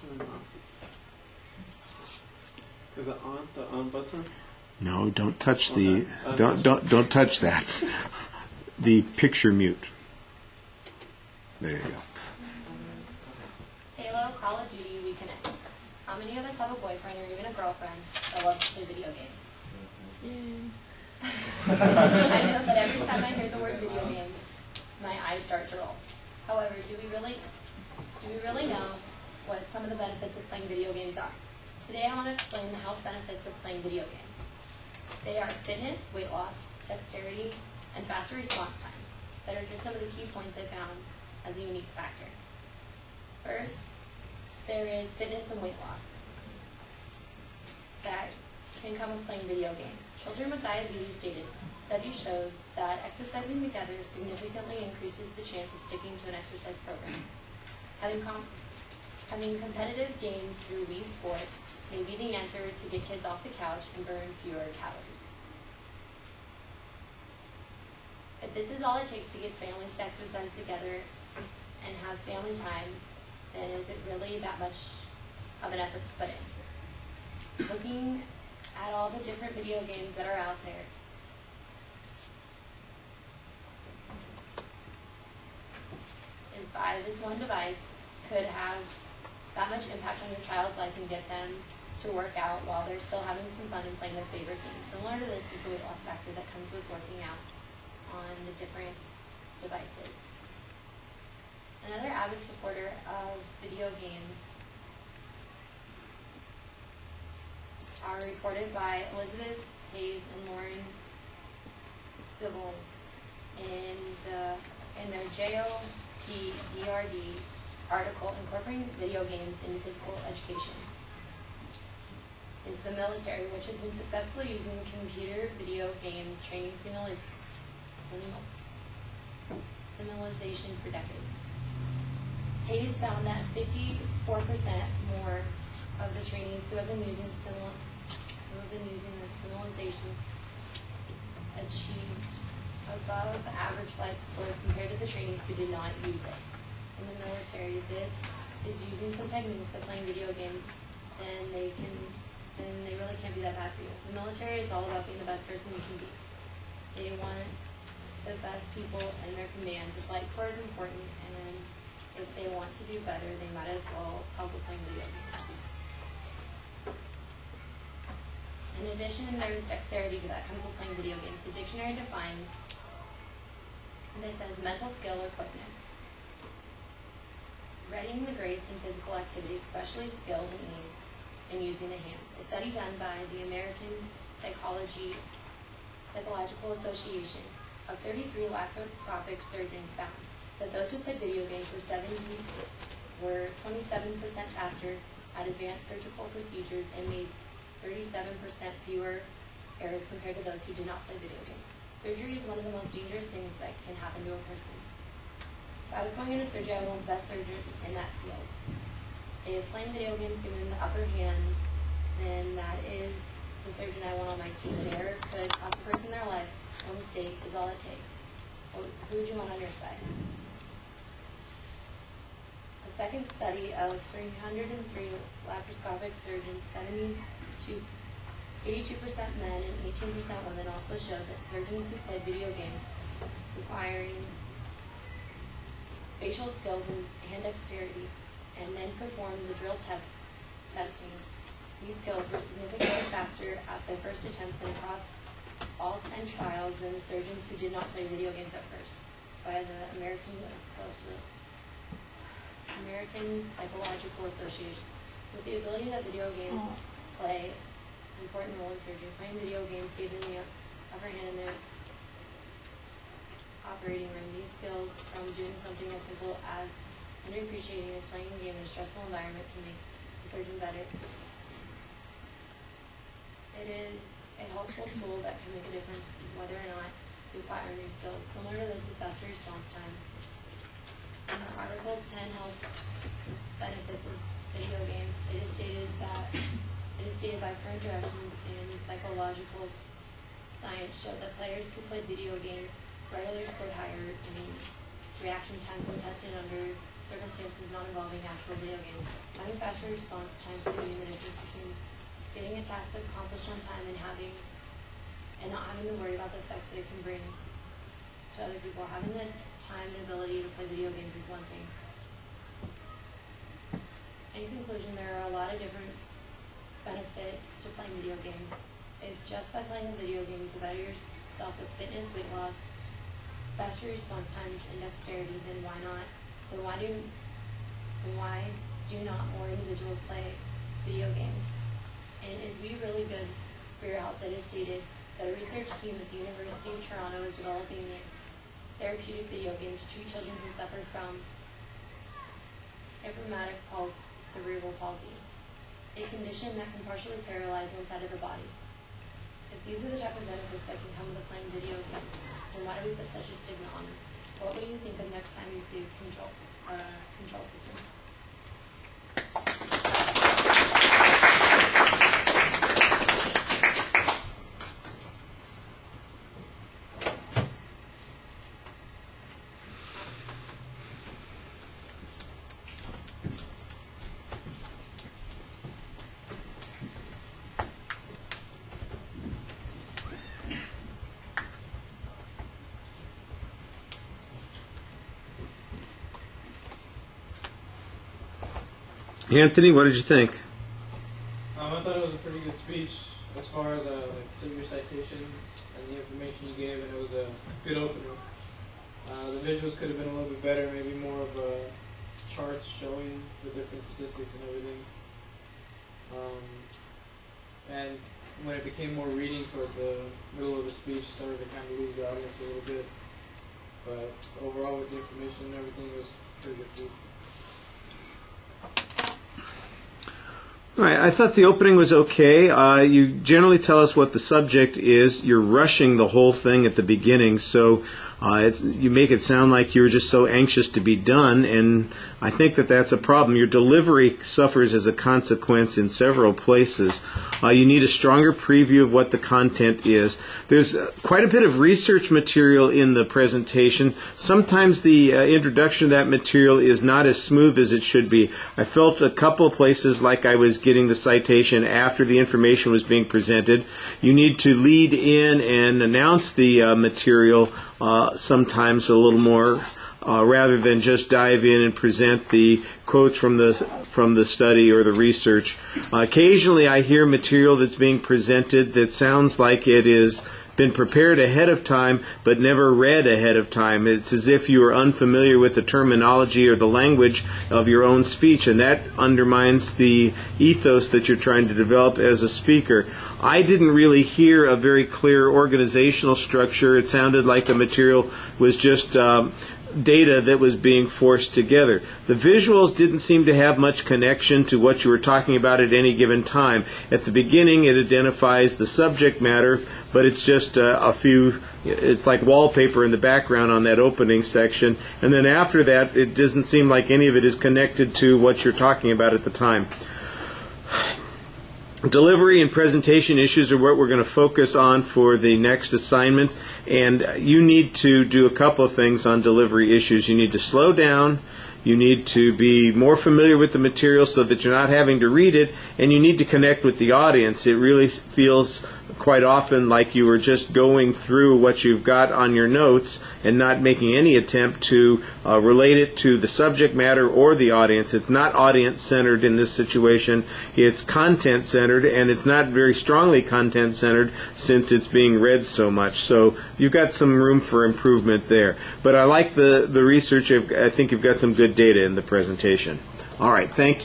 turn on? Is it on? The on button? No, don't touch the don't touch that. The picture mute. There you go. Halo, Call of Duty, we connect. How many of us have a boyfriend or even a girlfriend that loves to play video games? I know that every time I hear the word video games, my eyes start to roll. However, do we really know what some of the benefits of playing video games are? Today I want to explain the health benefits of playing video games. They are fitness, weight loss, dexterity, and faster response times that are just some of the key points I found as a unique factor. First, there is fitness and weight loss that can come with playing video games. Children with diabetes stated, studies showed that exercising together significantly increases the chance of sticking to an exercise program. Having competitive games through Wii Sports may be the answer to get kids off the couch and burn fewer calories. If this is all it takes to get families to exercise together and have family time, then is it really that much of an effort to put in? Looking at all the different video games that are out there, is by this one device could have that much impact on your child's life and get them to work out while they're still having some fun and playing their favorite games. Similar to this is the weight loss factor that comes with working out on the different devices. Another avid supporter of video games are reported by Elizabeth Hayes and Lauren Civil in their JOPBRD article, Incorporating Video Games in Physical Education. Is the military, which has been successfully using computer video game training simulation for decades. Hayes found that 54% more of the trainees who have been using the simulation achieved above average flight scores compared to the trainees who did not use it. In the military, this is using some techniques of playing video games, and they really can't be that bad for you. The military is all about being the best person you can be. They want the best people in their command. The flight score is important, and if they want to do better, they might as well help with playing video games. In addition, there's dexterity that comes with playing video games. The dictionary defines this as mental skill or quickness. Readying the grace in physical activity, especially skill and ease in using the hands. A study done by the American Psychological Association of 33 laparoscopic surgeons found that those who played video games were 27% faster at advanced surgical procedures and made 37% fewer errors compared to those who did not play video games. Surgery is one of the most dangerous things that can happen to a person. If I was going into surgery, I would want the best surgeon in that field. If playing video games gives them the upper hand, then that is the surgeon I want on my team. An error could cost a person their life. One mistake is all it takes. Who would you want on your side? A second study of 303 laparoscopic surgeons, 82% men and 18% women, also showed that surgeons who played video games requiring spatial skills and hand dexterity and then performed the drill testing. These skills were significantly faster at their first attempts and across all 10 trials than the surgeons who did not play video games at first, by the American Psychological Association. With the ability that video games play an important role in surgery, playing video games gave them the upper hand in the operating room. These skills, from doing something as simple as underappreciating as playing a game in a stressful environment, can make the surgeon better. It is a helpful tool that can make a difference whether or not you acquire new skills. Similar to this is faster response time. In the article 10 Health Benefits of Video Games, it is stated by current directions in psychological science showed that players who played video games regularly scored higher in reaction times when tested under circumstances not involving actual video games. Having faster response times can be the difference between getting a task accomplished on time and not having to worry about the effects that it can bring to other people. Having the time and ability to play video games is one thing. In conclusion, there are a lot of different benefits to playing video games. If just by playing a video game you can better yourself with fitness, weight loss, faster response times, and dexterity, then why not? Then why do not more individuals play video games? And is we really good for your health? That is stated that a research team at the University of Toronto is developing therapeutic video games to treat children who suffer from cerebral palsy, a condition that can partially paralyze one side of the body. If these are the type of benefits that can come with playing video games, then why do we put such a stigma on them? What will you think of next time you see a control system? Anthony, what did you think? I thought it was a pretty good speech as far as some of your citations and the information you gave, and it was a good opener. The visuals could have been a little bit better, maybe more of charts showing the different statistics and everything. And when it became more reading towards the middle of the speech, started to kind of lose the audience a little bit. But overall, with the information and everything, it was a pretty good speech. All right, I thought the opening was okay. You generally tell us what the subject is. You're rushing the whole thing at the beginning, so you make it sound like you're just so anxious to be done, and I think that that's a problem. Your delivery suffers as a consequence in several places. You need a stronger preview of what the content is. There's quite a bit of research material in the presentation. Sometimes the introduction of that material is not as smooth as it should be. I felt a couple of places like I was getting the citation after the information was being presented. You need to lead in and announce the material sometimes a little more rather than just dive in and present the quotes from the study or the research. Occasionally I hear material that's being presented that sounds like it is been prepared ahead of time but never read ahead of time. It's as if you are unfamiliar with the terminology or the language of your own speech, and that undermines the ethos that you're trying to develop as a speaker. I didn't really hear a very clear organizational structure. It sounded like the material was just data that was being forced together. The visuals didn't seem to have much connection to what you were talking about at any given time. At the beginning it identifies the subject matter, but it's just it's like wallpaper in the background on that opening section, and then after that it doesn't seem like any of it is connected to what you're talking about at the time. Delivery and presentation issues are what we're going to focus on for the next assignment, and you need to do a couple of things on delivery issues. You need to slow down, you need to be more familiar with the material so that you're not having to read it, and you need to connect with the audience. It really feels quite often like you were just going through what you've got on your notes and not making any attempt to relate it to the subject matter or the audience. It's not audience-centered in this situation. It's content-centered, and it's not very strongly content-centered since it's being read so much. So you've got some room for improvement there. But I like the research. I think you've got some good data in the presentation. All right, thank you.